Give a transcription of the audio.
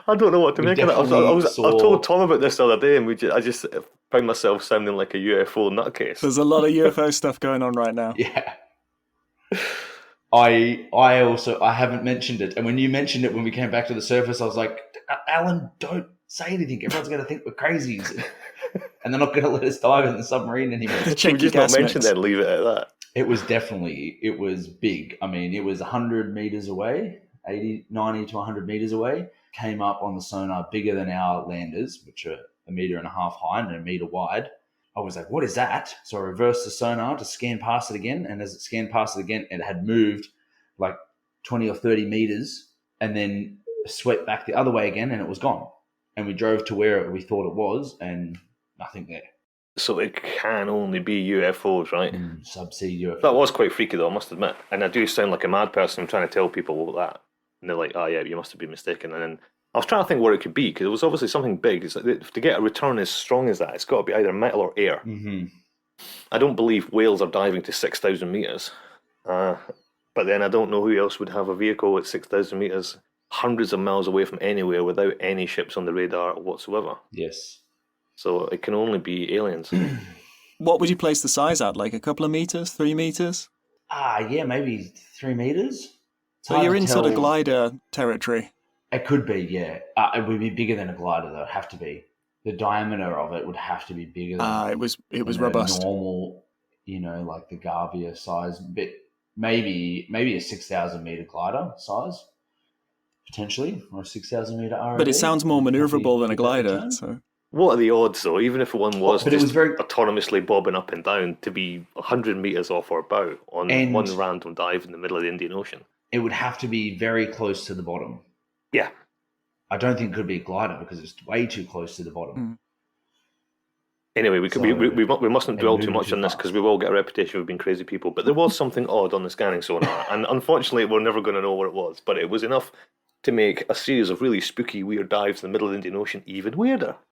I don't know what to We make of that. definitely I told saw. Tom about this the other day, and I just found myself sounding like a UFO nutcase. There's a lot of UFO stuff going on right now. Yeah. I haven't mentioned it, and when you mentioned it when we came back to the surface, I was like, Alan, don't say anything. Everyone's going to think we're crazies, and they're not going to let us dive in the submarine anymore. To Can check we your just not gas mention mix. that and leave it at that? It was big. I mean, it was 100 meters away, 80, 90 to 100 meters away. Came up on the sonar bigger than our landers, which are 1.5 meters high and 1 meter wide. I was like, what is that? So I reversed the sonar to scan past it again. And as it scanned past it again, it had moved like 20 or 30 meters and then swept back the other way again, and it was gone. And we drove to where we thought it was, and nothing there. So it can only be UFOs, right? Subsea UFO. That was quite freaky, though, I must admit. And I do sound like a mad person trying to tell people that. And they're like, oh, yeah, you must have been mistaken. And then I was trying to think what it could be, because it was obviously something big. It's like, to get a return as strong as that, it's got to be either metal or air. Mm-hmm. I don't believe whales are diving to 6,000 meters. But then I don't know who else would have a vehicle at 6,000 meters, hundreds of miles away from anywhere, without any ships on the radar whatsoever. Yes. So it can only be aliens. What would you place the size at? Like a couple of meters, 3 meters? Yeah, maybe 3 meters. It's So hard you're to in sort of tell. glider territory. It could be, yeah. It would be bigger than a glider, though. It'd have to be. The diameter of it would have to be bigger than It was than a robust. normal, like the Gavia size. But maybe a 6,000 meter glider size, potentially, or a 6,000 meter ROV. But it sounds more maneuverable than a Would that glider. return? So What are the odds, though, even if one was But it just was very- autonomously bobbing up and down, to be 100 meters off our bow on And- one random dive in the middle of the Indian Ocean? It would have to be very close to the bottom. Yeah. I don't think it could be a glider because it's way too close to the bottom. Anyway, we mustn't dwell too moving much too on this, fast. because we will get a reputation of being crazy people. But there was something odd on the scanning sonar, and unfortunately, we're never going to know what it was. But it was enough to make a series of really spooky, weird dives in the middle of the Indian Ocean even weirder.